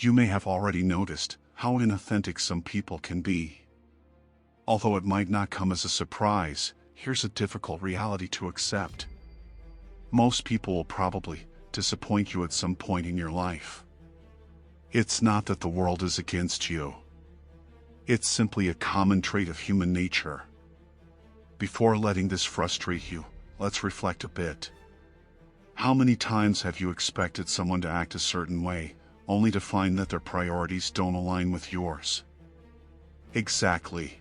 You may have already noticed how inauthentic some people can be. Although it might not come as a surprise, here's a difficult reality to accept. Most people will probably disappoint you at some point in your life. It's not that the world is against you. It's simply a common trait of human nature. Before letting this frustrate you, let's reflect a bit. How many times have you expected someone to act a certain way, only to find that their priorities don't align with yours? Exactly.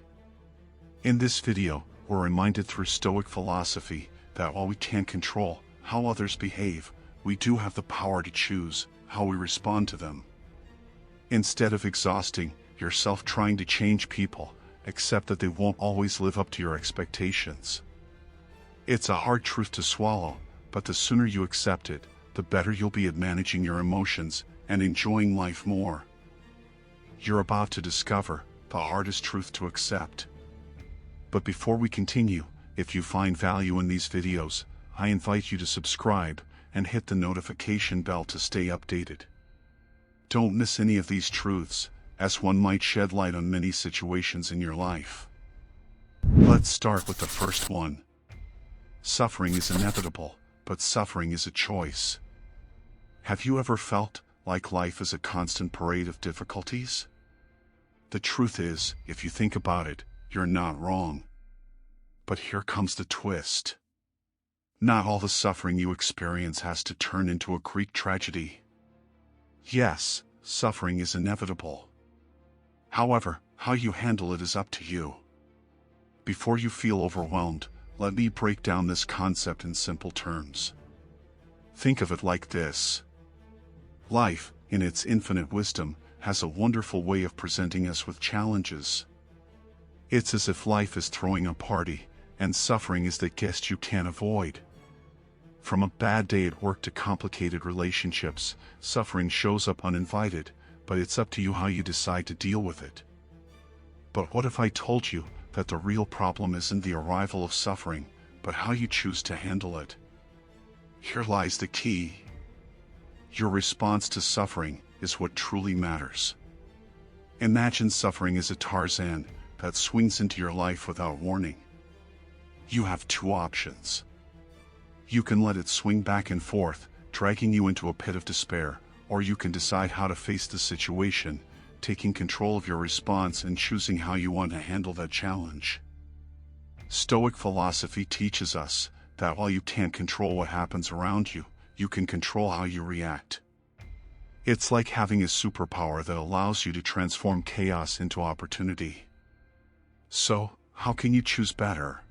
In this video, we're reminded through Stoic philosophy that while we can't control how others behave, we do have the power to choose how we respond to them. Instead of exhausting yourself trying to change people, accept that they won't always live up to your expectations. It's a hard truth to swallow, but the sooner you accept it, the better you'll be at managing your emotions and enjoying life more. You're about to discover the hardest truth to accept. But before we continue, if you find value in these videos, I invite you to subscribe and hit the notification bell to stay updated. Don't miss any of these truths, as one might shed light on many situations in your life. Let's start with the first one. Suffering is inevitable, but suffering is a choice. Have you ever felt like life is a constant parade of difficulties? The truth is, if you think about it, you're not wrong. But here comes the twist. Not all the suffering you experience has to turn into a Greek tragedy. Yes, suffering is inevitable. However, how you handle it is up to you. Before you feel overwhelmed, let me break down this concept in simple terms. Think of it like this. Life, in its infinite wisdom, has a wonderful way of presenting us with challenges. It's as if life is throwing a party, and suffering is the guest you can't avoid. From a bad day at work to complicated relationships, suffering shows up uninvited, but it's up to you how you decide to deal with it. But what if I told you that the real problem isn't the arrival of suffering, but how you choose to handle it? Here lies the key. Your response to suffering is what truly matters. Imagine suffering as a Tarzan that swings into your life without warning. You have two options. You can let it swing back and forth, dragging you into a pit of despair, or you can decide how to face the situation, taking control of your response and choosing how you want to handle that challenge. Stoic philosophy teaches us that while you can't control what happens around you, you can control how you react. It's like having a superpower that allows you to transform chaos into opportunity. So, how can you choose better?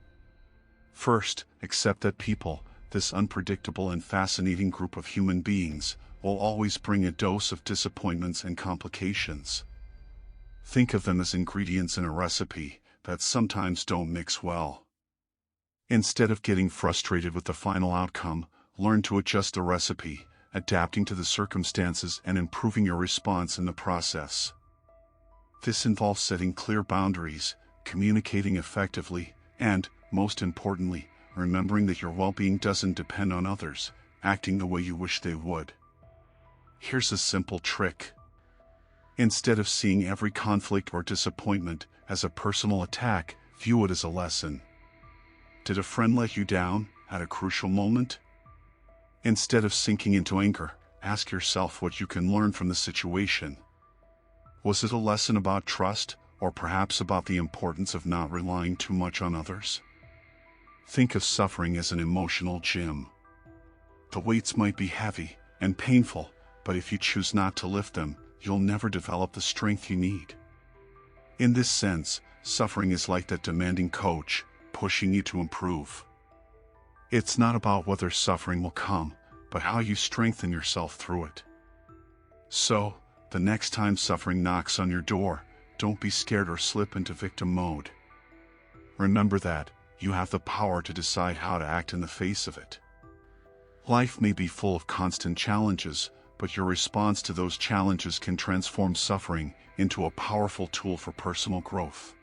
First, accept that people, this unpredictable and fascinating group of human beings, will always bring a dose of disappointments and complications. Think of them as ingredients in a recipe that sometimes don't mix well. Instead of getting frustrated with the final outcome, learn to adjust the recipe, adapting to the circumstances and improving your response in the process. This involves setting clear boundaries, communicating effectively, and, most importantly, remembering that your well-being doesn't depend on others acting the way you wish they would. Here's a simple trick. Instead of seeing every conflict or disappointment as a personal attack, view it as a lesson. Did a friend let you down at a crucial moment? Instead of sinking into anger, ask yourself what you can learn from the situation. Was it a lesson about trust, or perhaps about the importance of not relying too much on others? Think of suffering as an emotional gym. The weights might be heavy and painful, but if you choose not to lift them, you'll never develop the strength you need. In this sense, suffering is like that demanding coach, pushing you to improve. It's not about whether suffering will come, but how you strengthen yourself through it. So, the next time suffering knocks on your door, don't be scared or slip into victim mode. Remember that you have the power to decide how to act in the face of it. Life may be full of constant challenges, but your response to those challenges can transform suffering into a powerful tool for personal growth.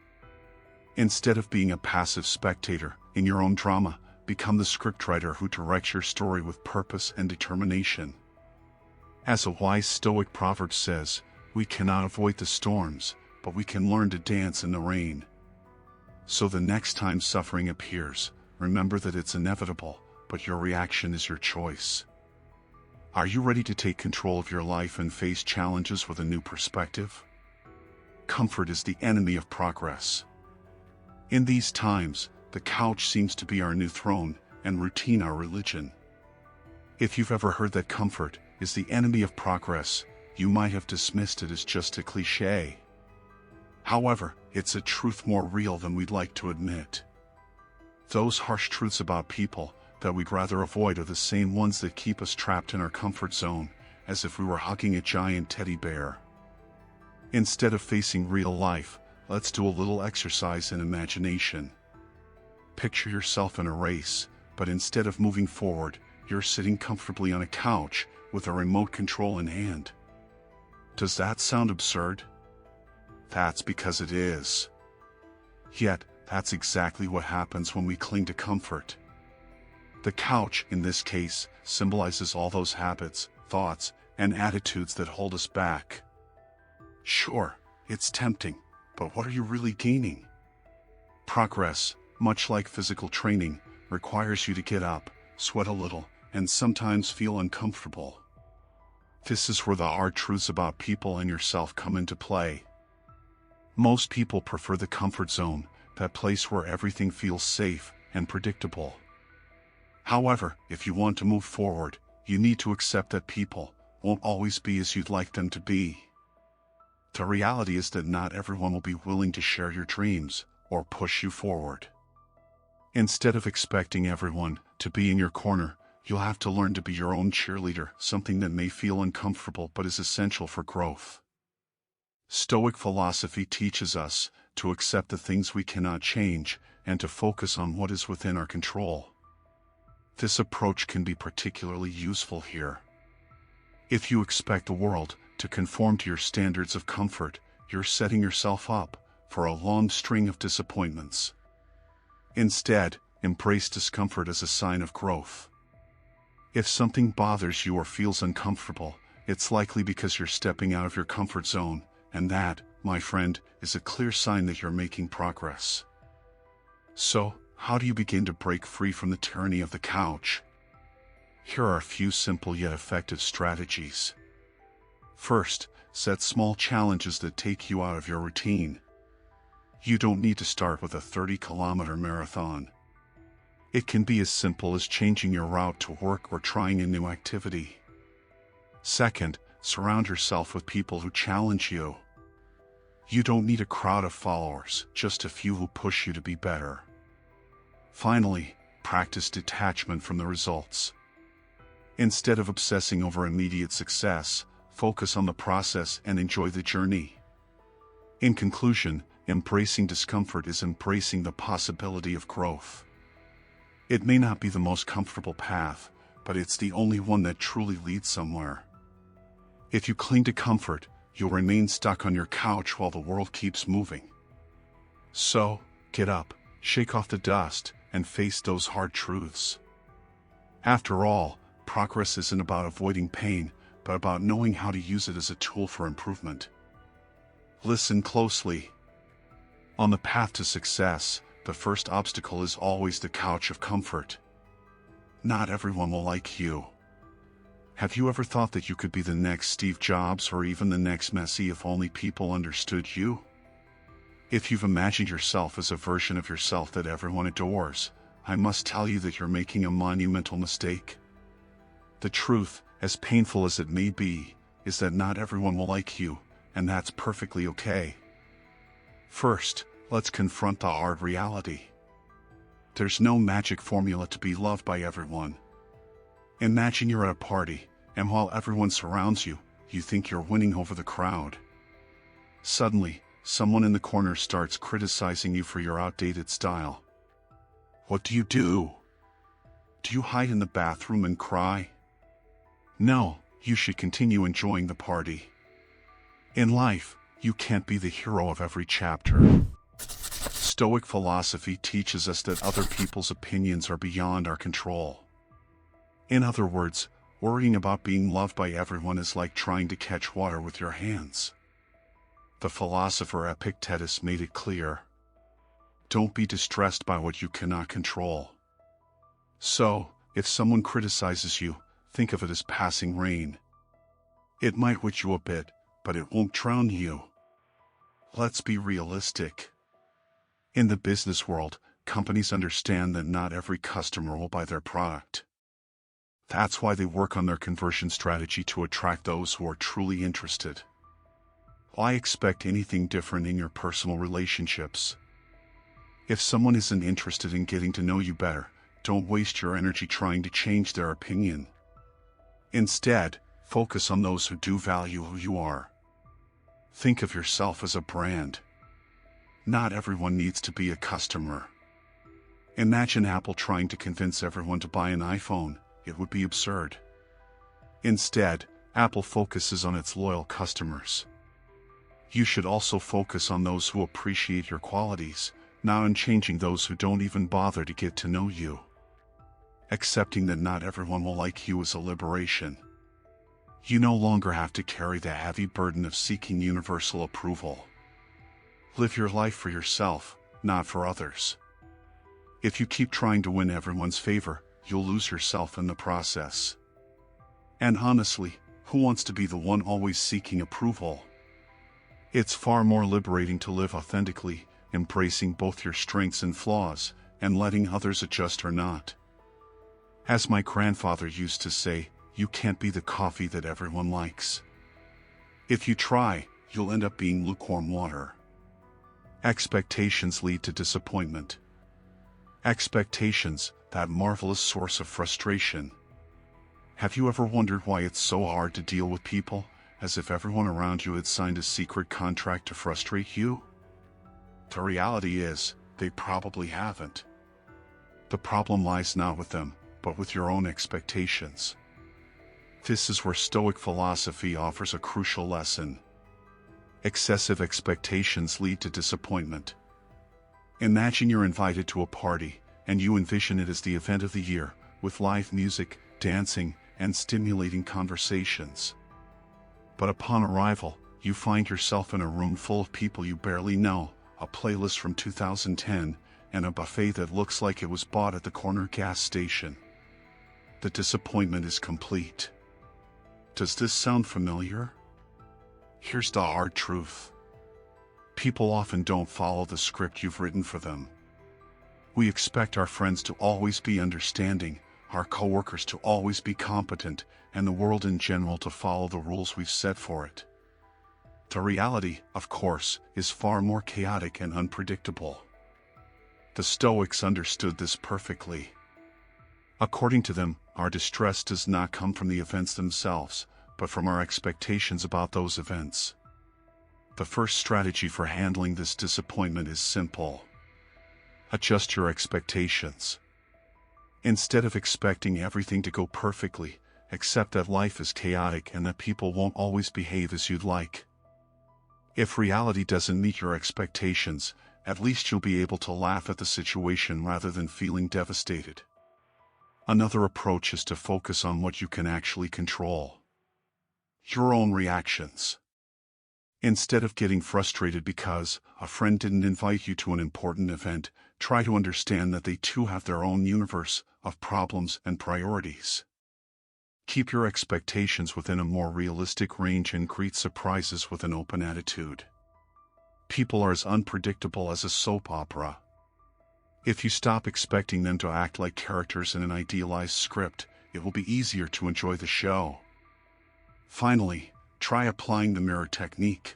Instead of being a passive spectator in your own drama, become the scriptwriter who directs your story with purpose and determination. As a wise Stoic proverb says, We cannot avoid the storms, but we can learn to dance in the rain. So the next time suffering appears, remember that it's inevitable, but your reaction is your choice. Are you ready to take control of your life and face challenges with a new perspective? Comfort is the enemy of progress. In these times, the couch seems to be our new throne, and routine our religion. If you've ever heard that comfort is the enemy of progress, you might have dismissed it as just a cliché. However, it's a truth more real than we'd like to admit. Those harsh truths about people that we'd rather avoid are the same ones that keep us trapped in our comfort zone, as if we were hugging a giant teddy bear. Instead of facing real life, let's do a little exercise in imagination. Picture yourself in a race, but instead of moving forward, you're sitting comfortably on a couch with a remote control in hand. Does that sound absurd? That's because it is. Yet, that's exactly what happens when we cling to comfort. The couch, in this case, symbolizes all those habits, thoughts, and attitudes that hold us back. Sure, it's tempting, but what are you really gaining? Progress, much like physical training, requires you to get up, sweat a little, and sometimes feel uncomfortable. This is where the hard truths about people and yourself come into play. Most people prefer the comfort zone, that place where everything feels safe and predictable. However, if you want to move forward, you need to accept that people won't always be as you'd like them to be. The reality is that not everyone will be willing to share your dreams or push you forward. Instead of expecting everyone to be in your corner, you'll have to learn to be your own cheerleader, something that may feel uncomfortable but is essential for growth. Stoic philosophy teaches us to accept the things we cannot change and to focus on what is within our control. This approach can be particularly useful here. If you expect the world to conform to your standards of comfort, you're setting yourself up for a long string of disappointments. Instead, embrace discomfort as a sign of growth. If something bothers you or feels uncomfortable, it's likely because you're stepping out of your comfort zone, and that, my friend, is a clear sign that you're making progress. So, how do you begin to break free from the tyranny of the couch? Here are a few simple yet effective strategies. First, set small challenges that take you out of your routine. You don't need to start with a 30-kilometer marathon. It can be as simple as changing your route to work or trying a new activity. Second, surround yourself with people who challenge you. You don't need a crowd of followers, just a few who push you to be better. Finally, practice detachment from the results. Instead of obsessing over immediate success, focus on the process and enjoy the journey. In conclusion, embracing discomfort is embracing the possibility of growth. It may not be the most comfortable path, but it's the only one that truly leads somewhere. If you cling to comfort, you'll remain stuck on your couch while the world keeps moving. So, get up, shake off the dust, and face those hard truths. After all, progress isn't about avoiding pain, but about knowing how to use it as a tool for improvement. Listen closely. On the path to success, the first obstacle is always the couch of comfort. Not everyone will like you. Have you ever thought that you could be the next Steve Jobs or even the next Messi if only people understood you? If you've imagined yourself as a version of yourself that everyone adores, I must tell you that you're making a monumental mistake. The truth, as painful as it may be, is that not everyone will like you, and that's perfectly okay. First, let's confront the hard reality. There's no magic formula to be loved by everyone. Imagine you're at a party, and while everyone surrounds you, you think you're winning over the crowd. Suddenly, someone in the corner starts criticizing you for your outdated style. What do? Do you hide in the bathroom and cry? No, you should continue enjoying the party. In life, you can't be the hero of every chapter. Stoic philosophy teaches us that other people's opinions are beyond our control. In other words, worrying about being loved by everyone is like trying to catch water with your hands. The philosopher Epictetus made it clear. Don't be distressed by what you cannot control. So, if someone criticizes you, think of it as passing rain. It might wet you a bit, but it won't drown you. Let's be realistic. In the business world, companies understand that not every customer will buy their product. That's why they work on their conversion strategy to attract those who are truly interested. Why expect anything different in your personal relationships? If someone isn't interested in getting to know you better, don't waste your energy trying to change their opinion. Instead, focus on those who do value who you are. Think of yourself as a brand. Not everyone needs to be a customer. Imagine Apple trying to convince everyone to buy an iPhone. It would be absurd. Instead, Apple focuses on its loyal customers. You should also focus on those who appreciate your qualities, not on changing those who don't even bother to get to know you. Accepting that not everyone will like you is a liberation. You no longer have to carry the heavy burden of seeking universal approval. Live your life for yourself, not for others. If you keep trying to win everyone's favor, you'll lose yourself in the process. And honestly, who wants to be the one always seeking approval? It's far more liberating to live authentically, embracing both your strengths and flaws, and letting others adjust or not. As my grandfather used to say, you can't be the coffee that everyone likes. If you try, you'll end up being lukewarm water. Expectations lead to disappointment. Expectations, that marvelous source of frustration. Have you ever wondered why it's so hard to deal with people, as if everyone around you had signed a secret contract to frustrate you? The reality is, they probably haven't. The problem lies not with them, but with your own expectations. This is where Stoic philosophy offers a crucial lesson. Excessive expectations lead to disappointment. Imagine you're invited to a party, and you envision it as the event of the year, with live music, dancing, and stimulating conversations. But upon arrival, you find yourself in a room full of people you barely know, a playlist from 2010, and a buffet that looks like it was bought at the corner gas station. The disappointment is complete. Does this sound familiar? Here's the hard truth. People often don't follow the script you've written for them. We expect our friends to always be understanding, our coworkers to always be competent, and the world in general to follow the rules we've set for it. The reality, of course, is far more chaotic and unpredictable. The Stoics understood this perfectly. According to them, our distress does not come from the events themselves, but from our expectations about those events. The first strategy for handling this disappointment is simple. Adjust your expectations. Instead of expecting everything to go perfectly, accept that life is chaotic and that people won't always behave as you'd like. If reality doesn't meet your expectations, at least you'll be able to laugh at the situation rather than feeling devastated. Another approach is to focus on what you can actually control. Your own reactions. Instead of getting frustrated because a friend didn't invite you to an important event, try to understand that they too have their own universe of problems and priorities. Keep your expectations within a more realistic range and greet surprises with an open attitude. People are as unpredictable as a soap opera. If you stop expecting them to act like characters in an idealized script, it will be easier to enjoy the show. Finally, try applying the mirror technique.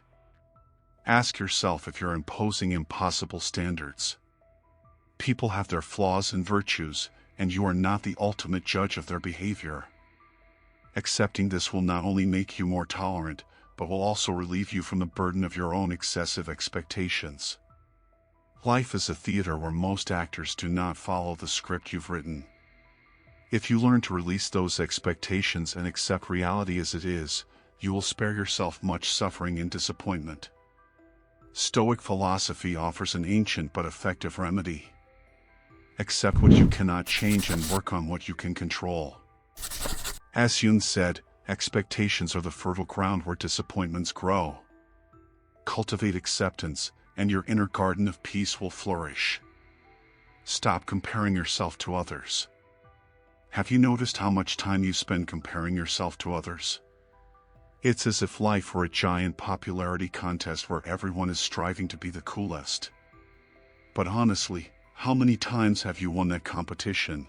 Ask yourself if you're imposing impossible standards. People have their flaws and virtues, and you are not the ultimate judge of their behavior. Accepting this will not only make you more tolerant, but will also relieve you from the burden of your own excessive expectations. Life is a theater where most actors do not follow the script you've written. If you learn to release those expectations and accept reality as it is, you will spare yourself much suffering and disappointment. Stoic philosophy offers an ancient but effective remedy. Accept what you cannot change and work on what you can control. As Jung said, expectations are the fertile ground where disappointments grow. Cultivate acceptance, and your inner garden of peace will flourish. Stop comparing yourself to others. Have you noticed how much time you spend comparing yourself to others? It's as if life were a giant popularity contest where everyone is striving to be the coolest. But honestly, how many times have you won that competition?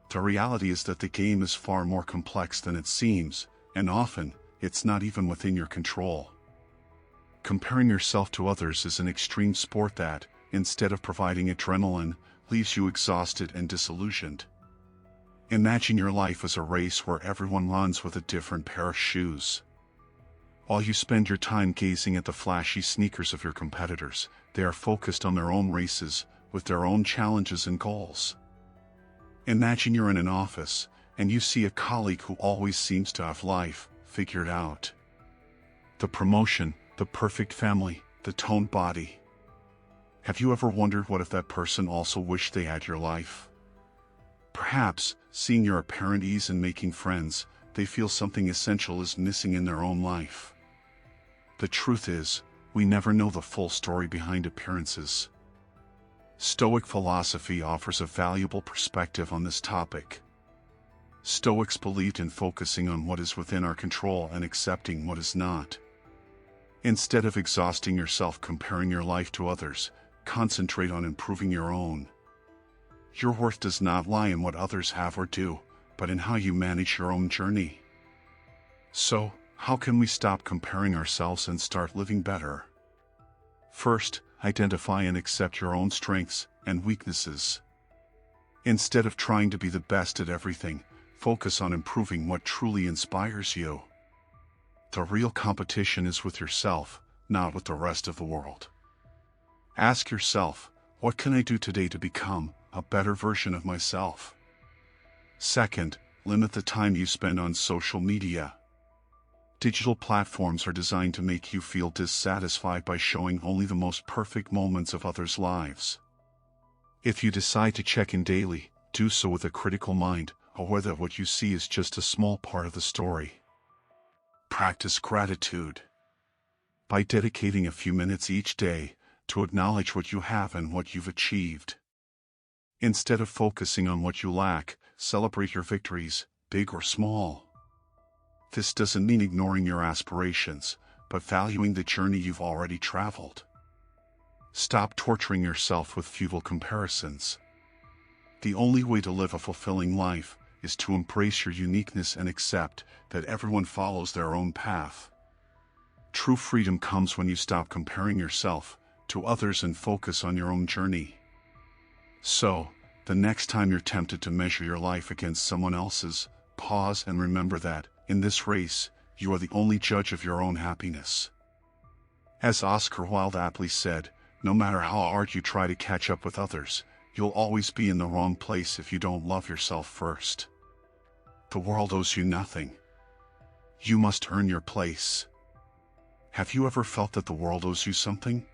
The reality is that the game is far more complex than it seems, and often, it's not even within your control. Comparing yourself to others is an extreme sport that, instead of providing adrenaline, leaves you exhausted and disillusioned. Imagine your life as a race where everyone runs with a different pair of shoes. While you spend your time gazing at the flashy sneakers of your competitors, they are focused on their own races, with their own challenges and goals. Imagine you're in an office, and you see a colleague who always seems to have life figured out. The promotion, the perfect family, the toned body. Have you ever wondered what if that person also wished they had your life? Perhaps, seeing your apparent ease in making friends, they feel something essential is missing in their own life. The truth is, we never know the full story behind appearances. Stoic philosophy offers a valuable perspective on this topic. Stoics believed in focusing on what is within our control and accepting what is not. Instead of exhausting yourself comparing your life to others, concentrate on improving your own. Your worth does not lie in what others have or do, but in how you manage your own journey. So, how can we stop comparing ourselves and start living better? First, identify and accept your own strengths and weaknesses. Instead of trying to be the best at everything, focus on improving what truly inspires you. The real competition is with yourself, not with the rest of the world. Ask yourself, what can I do today to become a better version of myself? Second, limit the time you spend on social media. Digital platforms are designed to make you feel dissatisfied by showing only the most perfect moments of others' lives. If you decide to check in daily, do so with a critical mind, aware that what you see is just a small part of the story. Practice gratitude. By dedicating a few minutes each day to acknowledge what you have and what you've achieved. Instead of focusing on what you lack, celebrate your victories, big or small. This doesn't mean ignoring your aspirations, but valuing the journey you've already traveled. Stop torturing yourself with futile comparisons. The only way to live a fulfilling life is to embrace your uniqueness and accept that everyone follows their own path. True freedom comes when you stop comparing yourself to others and focus on your own journey. So, the next time you're tempted to measure your life against someone else's, pause and remember that, in this race, you are the only judge of your own happiness. As Oscar Wilde aptly said, no matter how hard you try to catch up with others, you'll always be in the wrong place if you don't love yourself first. The world owes you nothing. You must earn your place. Have you ever felt that the world owes you something?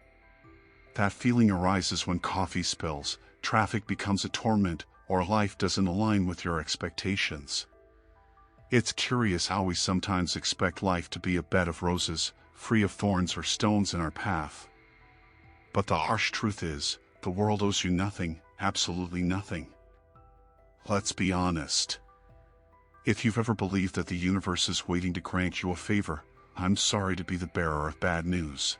That feeling arises when coffee spills, traffic becomes a torment, or life doesn't align with your expectations. It's curious how we sometimes expect life to be a bed of roses, free of thorns or stones in our path. But the harsh truth is, the world owes you nothing, absolutely nothing. Let's be honest. If you've ever believed that the universe is waiting to grant you a favor, I'm sorry to be the bearer of bad news.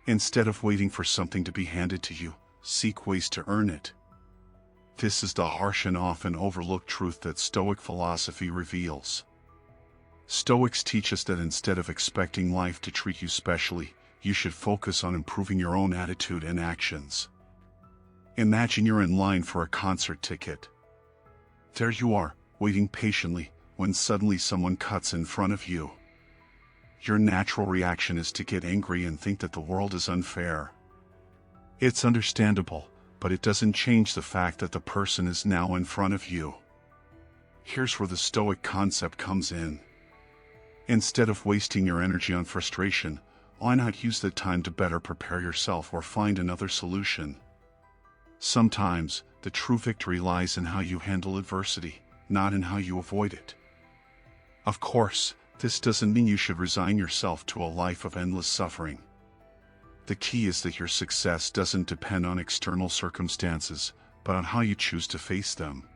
Instead of waiting for something to be handed to you, seek ways to earn it. This is the harsh and often overlooked truth that Stoic philosophy reveals. Stoics teach us that instead of expecting life to treat you specially, you should focus on improving your own attitude and actions. Imagine you're in line for a concert ticket. There you are, waiting patiently, when suddenly someone cuts in front of you. Your natural reaction is to get angry and think that the world is unfair. It's understandable, but it doesn't change the fact that the person is now in front of you. Here's where the Stoic concept comes in. Instead of wasting your energy on frustration, why not use the time to better prepare yourself or find another solution? Sometimes, the true victory lies in how you handle adversity, not in how you avoid it. Of course, This doesn't mean you should resign yourself to a life of endless suffering. The key is that your success doesn't depend on external circumstances, but on how you choose to face them.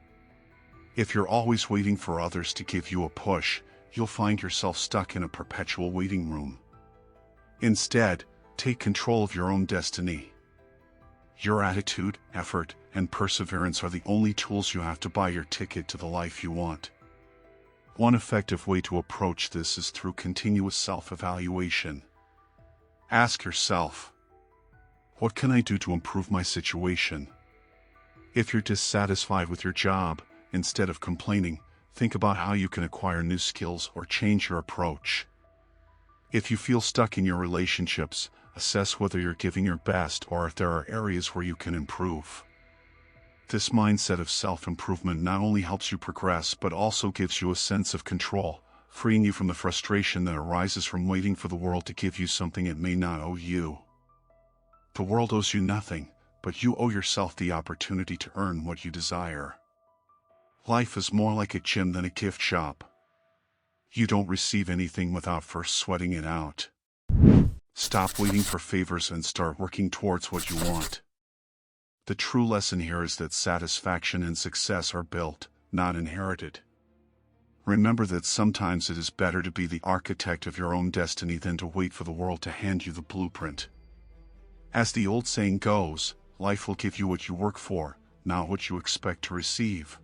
If you're always waiting for others to give you a push, you'll find yourself stuck in a perpetual waiting room. Instead, take control of your own destiny. Your attitude, effort, and perseverance are the only tools you have to buy your ticket to the life you want. One effective way to approach this is through continuous self-evaluation. Ask yourself, what can I do to improve my situation? If you're dissatisfied with your job, instead of complaining, think about how you can acquire new skills or change your approach. If you feel stuck in your relationships, assess whether you're giving your best or if there are areas where you can improve. This mindset of self-improvement not only helps you progress but also gives you a sense of control, freeing you from the frustration that arises from waiting for the world to give you something it may not owe you. The world owes you nothing, but you owe yourself the opportunity to earn what you desire. Life is more like a gym than a gift shop. You don't receive anything without first sweating it out. Stop waiting for favors and start working towards what you want. The true lesson here is that satisfaction and success are built, not inherited. Remember that sometimes it is better to be the architect of your own destiny than to wait for the world to hand you the blueprint. As the old saying goes, life will give you what you work for, not what you expect to receive.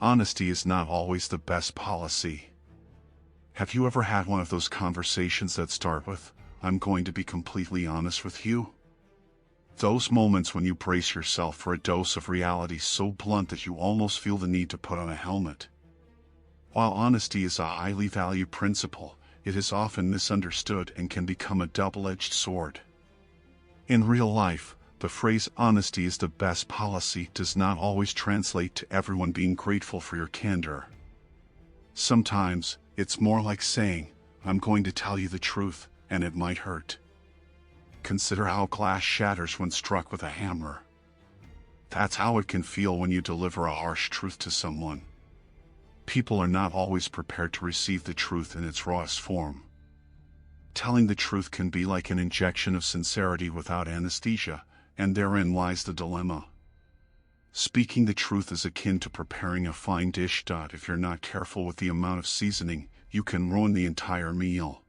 Honesty is not always the best policy. Have you ever had one of those conversations that start with, "I'm going to be completely honest with you"? Those moments when you brace yourself for a dose of reality so blunt that you almost feel the need to put on a helmet. While honesty is a highly valued principle, it is often misunderstood and can become a double-edged sword. In real life, the phrase "honesty is the best policy" does not always translate to everyone being grateful for your candor. Sometimes, it's more like saying, "I'm going to tell you the truth, and it might hurt." Consider how glass shatters when struck with a hammer. That's how it can feel when you deliver a harsh truth to someone. People are not always prepared to receive the truth in its rawest form. Telling the truth can be like an injection of sincerity without anesthesia, and therein lies the dilemma. Speaking the truth is akin to preparing a fine dish. If you're not careful with the amount of seasoning, you can ruin the entire meal.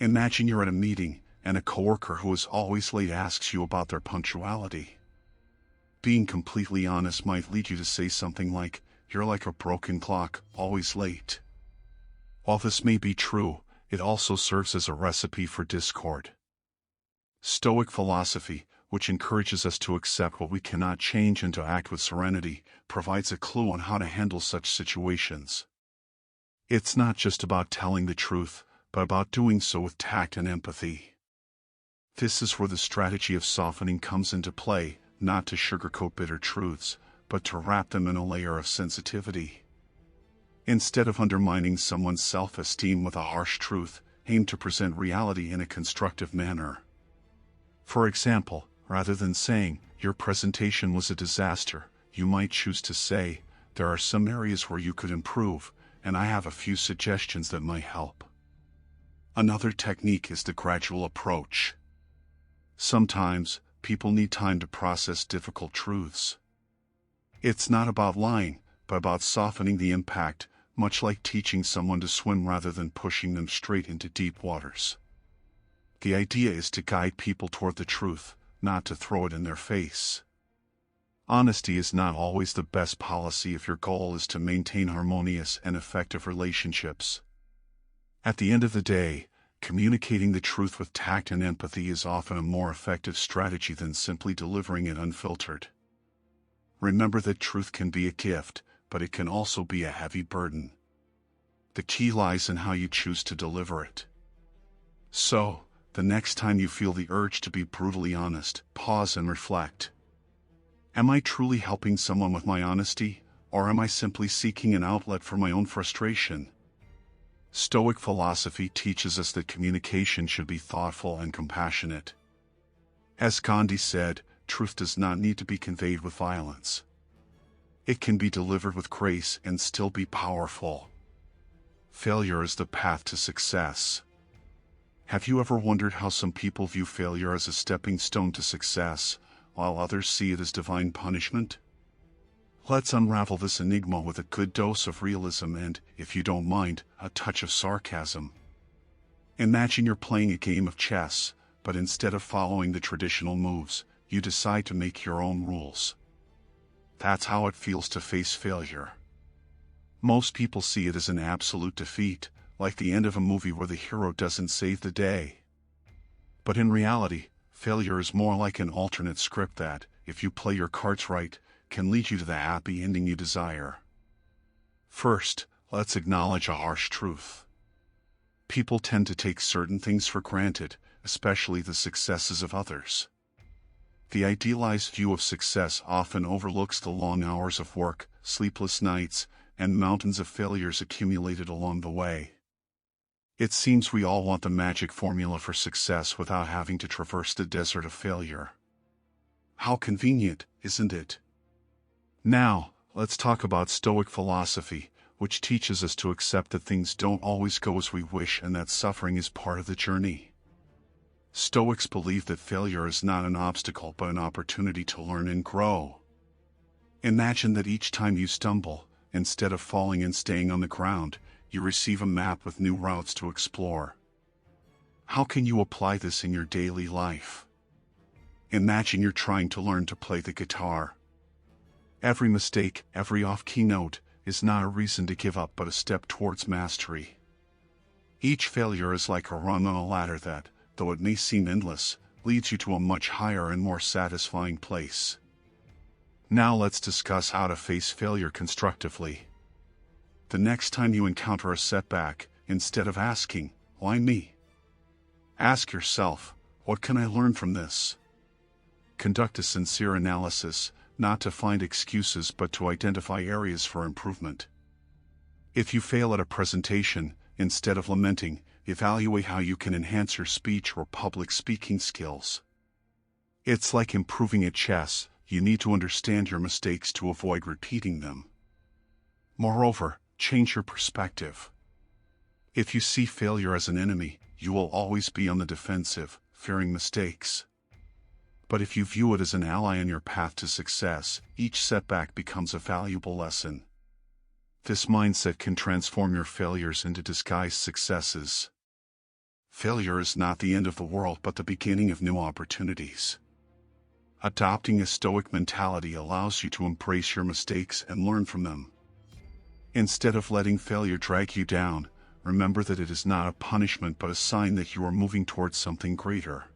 Imagine you're at a meeting, and a coworker who is always late asks you about their punctuality. Being completely honest might lead you to say something like, "You're like a broken clock, always late." While this may be true, it also serves as a recipe for discord. Stoic philosophy, which encourages us to accept what we cannot change and to act with serenity, provides a clue on how to handle such situations. It's not just about telling the truth, but about doing so with tact and empathy. This is where the strategy of softening comes into play, not to sugarcoat bitter truths, but to wrap them in a layer of sensitivity. Instead of undermining someone's self-esteem with a harsh truth, aim to present reality in a constructive manner. For example, rather than saying, "Your presentation was a disaster," you might choose to say, "There are some areas where you could improve, and I have a few suggestions that might help." Another technique is the gradual approach. Sometimes, people need time to process difficult truths. It's not about lying, but about softening the impact, much like teaching someone to swim rather than pushing them straight into deep waters. The idea is to guide people toward the truth, not to throw it in their face. Honesty is not always the best policy if your goal is to maintain harmonious and effective relationships. At the end of the day, communicating the truth with tact and empathy is often a more effective strategy than simply delivering it unfiltered. Remember that truth can be a gift, but it can also be a heavy burden. The key lies in how you choose to deliver it. So, the next time you feel the urge to be brutally honest, pause and reflect. Am I truly helping someone with my honesty, or am I simply seeking an outlet for my own frustration? Stoic philosophy teaches us that communication should be thoughtful and compassionate. As Gandhi said, truth does not need to be conveyed with violence. It can be delivered with grace and still be powerful. failure is the path to success. Have you ever wondered how some people view failure as a stepping stone to success, while others see it as divine punishment? Let's unravel this enigma with a good dose of realism and, if you don't mind, a touch of sarcasm. Imagine you're playing a game of chess, but instead of following the traditional moves, you decide to make your own rules. That's how it feels to face failure. Most people see it as an absolute defeat, like the end of a movie where the hero doesn't save the day. But in reality, failure is more like an alternate script that, if you play your cards right, can lead you to the happy ending you desire. First, let's acknowledge a harsh truth. People tend to take certain things for granted, especially the successes of others. The idealized view of success often overlooks the long hours of work, sleepless nights, and mountains of failures accumulated along the way. It seems we all want the magic formula for success without having to traverse the desert of failure. How convenient, isn't it? Now, let's talk about Stoic philosophy, which teaches us to accept that things don't always go as we wish and that suffering is part of the journey. Stoics believe that failure is not an obstacle but an opportunity to learn and grow. Imagine that each time you stumble, instead of falling and staying on the ground, you receive a map with new routes to explore. How can you apply this in your daily life? Imagine you're trying to learn to play the guitar. Every mistake, every off-key note, is not a reason to give up but a step towards mastery. Each failure is like a rung on a ladder that, though it may seem endless, leads you to a much higher and more satisfying place. Now let's discuss how to face failure constructively. The next time you encounter a setback, instead of asking, "Why me?" ask yourself, "What can I learn from this?" Conduct a sincere analysis, not to find excuses but to identify areas for improvement. If you fail at a presentation, instead of lamenting, evaluate how you can enhance your speech or public speaking skills. It's like improving at chess, you need to understand your mistakes to avoid repeating them. Moreover, change your perspective. If you see failure as an enemy, you will always be on the defensive, fearing mistakes. But if you view it as an ally on your path to success, each setback becomes a valuable lesson. This mindset can transform your failures into disguised successes. Failure is not the end of the world but the beginning of new opportunities. Adopting a Stoic mentality allows you to embrace your mistakes and learn from them. Instead of letting failure drag you down, remember that it is not a punishment but a sign that you are moving towards something greater.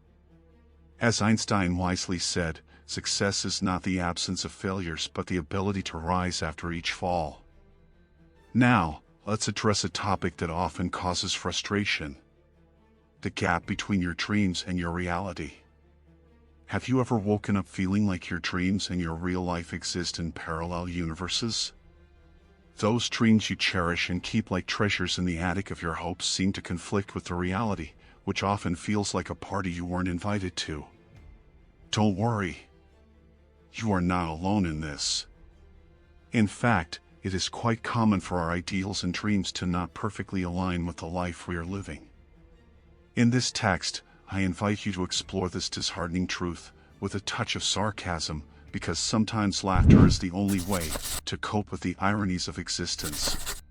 As Einstein wisely said, success is not the absence of failures but the ability to rise after each fall. Now, let's address a topic that often causes frustration: the gap between your dreams and your reality. Have you ever woken up feeling like your dreams and your real life exist in parallel universes? Those dreams you cherish and keep like treasures in the attic of your hopes seem to conflict with the reality, which often feels like a party you weren't invited to. Don't worry. You are not alone in this. In fact, it is quite common for our ideals and dreams to not perfectly align with the life we are living. In this text, I invite you to explore this disheartening truth with a touch of sarcasm, because sometimes laughter is the only way to cope with the ironies of existence.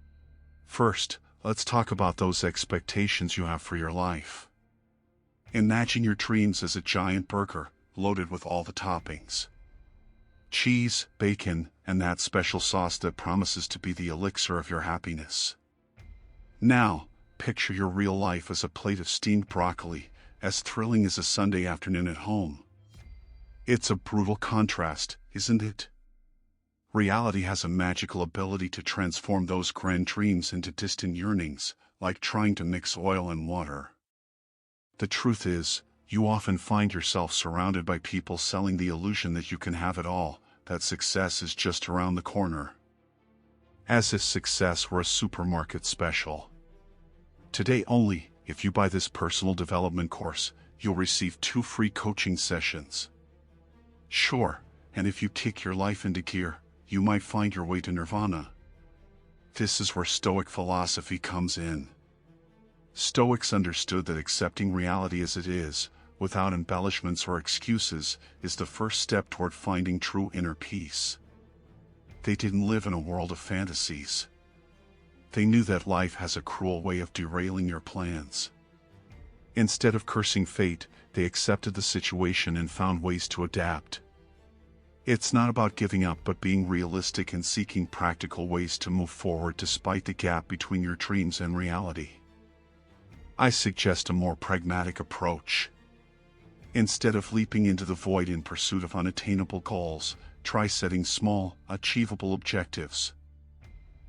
First, let's talk about those expectations you have for your life. Imagine your dreams as a giant burger, loaded with all the toppings. Cheese, bacon, and that special sauce that promises to be the elixir of your happiness. Now, picture your real life as a plate of steamed broccoli, as thrilling as a Sunday afternoon at home. It's a brutal contrast, isn't it? Reality has a magical ability to transform those grand dreams into distant yearnings, like trying to mix oil and water. The truth is, you often find yourself surrounded by people selling the illusion that you can have it all, that success is just around the corner. As if success were a supermarket special. Today only, if you buy this personal development course, you'll receive 2 free coaching sessions. Sure, and if you kick your life into gear, you might find your way to nirvana. This is where Stoic philosophy comes in. Stoics understood that accepting reality as it is, without embellishments or excuses, is the first step toward finding true inner peace. They didn't live in a world of fantasies. They knew that life has a cruel way of derailing your plans. Instead of cursing fate, they accepted the situation and found ways to adapt. It's not about giving up but being realistic and seeking practical ways to move forward despite the gap between your dreams and reality. I suggest a more pragmatic approach. Instead of leaping into the void in pursuit of unattainable goals, try setting small, achievable objectives.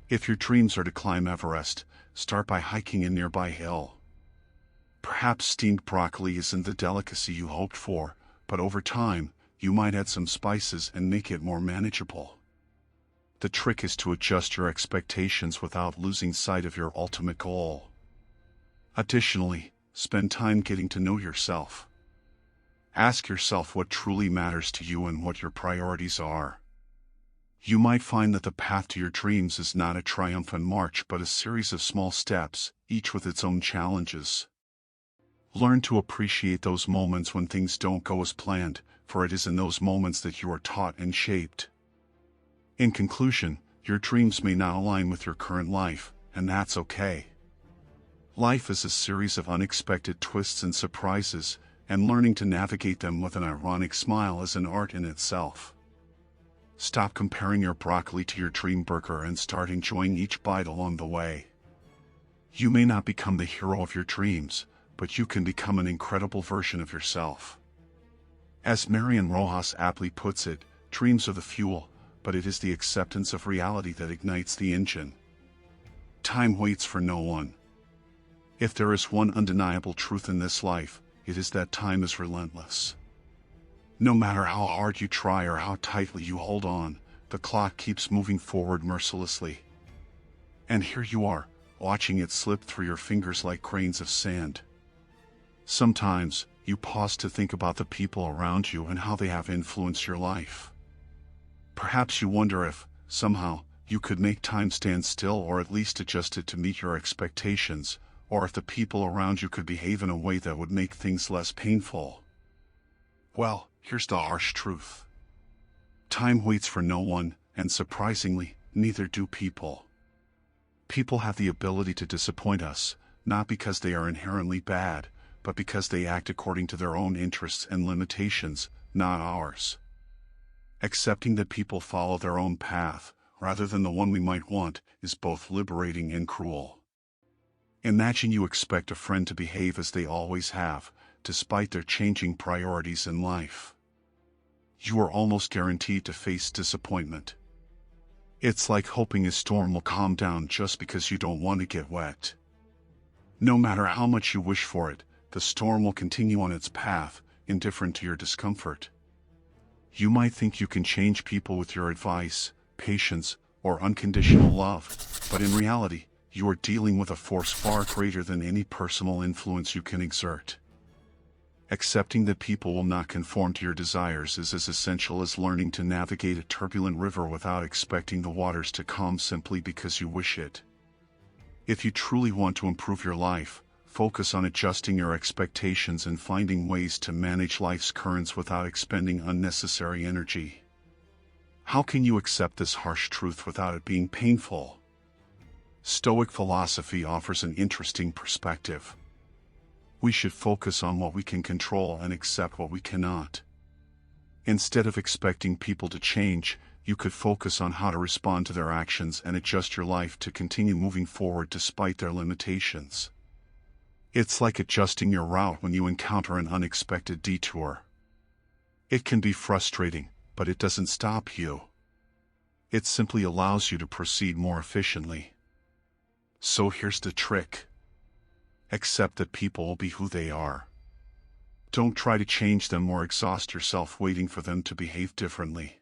If your dreams are to climb Everest, start by hiking a nearby hill. Perhaps steamed broccoli isn't the delicacy you hoped for, but over time, you might add some spices and make it more manageable. The trick is to adjust your expectations without losing sight of your ultimate goal. Additionally, spend time getting to know yourself. Ask yourself what truly matters to you and what your priorities are. You might find that the path to your dreams is not a triumphant march but a series of small steps, each with its own challenges. Learn to appreciate those moments when things don't go as planned, for it is in those moments that you are taught and shaped. In conclusion, your dreams may not align with your current life, and that's okay. Life is a series of unexpected twists and surprises, and learning to navigate them with an ironic smile is an art in itself. Stop comparing your broccoli to your dream burger and start enjoying each bite along the way. You may not become the hero of your dreams, but you can become an incredible version of yourself. As Marian Rojas aptly puts it, dreams are the fuel, but it is the acceptance of reality that ignites the engine. Time waits for no one. If there is one undeniable truth in this life, it is that time is relentless. No matter how hard you try or how tightly you hold on, the clock keeps moving forward mercilessly. And here you are, watching it slip through your fingers like grains of sand. Sometimes, you pause to think about the people around you and how they have influenced your life. Perhaps you wonder if, somehow, you could make time stand still or at least adjust it to meet your expectations, or if the people around you could behave in a way that would make things less painful. Well, here's the harsh truth. Time waits for no one, and surprisingly, neither do people. People have the ability to disappoint us, not because they are inherently bad, but because they act according to their own interests and limitations, not ours. Accepting that people follow their own path, rather than the one we might want, is both liberating and cruel. Imagine you expect a friend to behave as they always have, despite their changing priorities in life. You are almost guaranteed to face disappointment. It's like hoping a storm will calm down just because you don't want to get wet. No matter how much you wish for it, the storm will continue on its path, indifferent to your discomfort. You might think you can change people with your advice, patience, or unconditional love, but in reality, you are dealing with a force far greater than any personal influence you can exert. Accepting that people will not conform to your desires is as essential as learning to navigate a turbulent river without expecting the waters to calm simply because you wish it. If you truly want to improve your life, focus on adjusting your expectations and finding ways to manage life's currents without expending unnecessary energy. How can you accept this harsh truth without it being painful? Stoic philosophy offers an interesting perspective. We should focus on what we can control and accept what we cannot. Instead of expecting people to change, you could focus on how to respond to their actions and adjust your life to continue moving forward despite their limitations. It's like adjusting your route when you encounter an unexpected detour. It can be frustrating, but it doesn't stop you. It simply allows you to proceed more efficiently. So here's the trick. Accept that people will be who they are. Don't try to change them or exhaust yourself waiting for them to behave differently.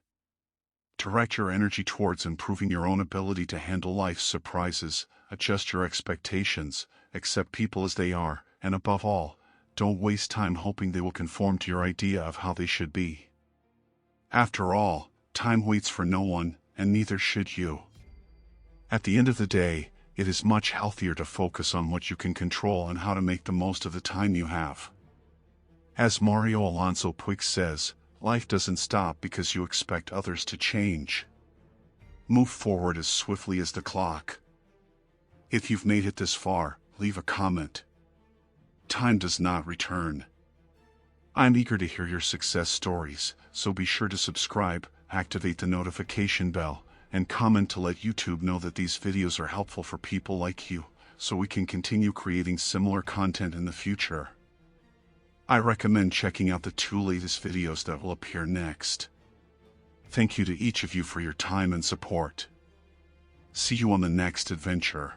Direct your energy towards improving your own ability to handle life's surprises, adjust your expectations, accept people as they are, and above all, don't waste time hoping they will conform to your idea of how they should be. After all, time waits for no one, and neither should you. At the end of the day, it is much healthier to focus on what you can control and how to make the most of the time you have. As Mario Alonso Puig says, life doesn't stop because you expect others to change. Move forward as swiftly as the clock. If you've made it this far, leave a comment. Time does not return. I'm eager to hear your success stories, so be sure to subscribe, activate the notification bell, and comment to let YouTube know that these videos are helpful for people like you, so we can continue creating similar content in the future. I recommend checking out the 2 latest videos that will appear next. Thank you to each of you for your time and support. See you on the next adventure.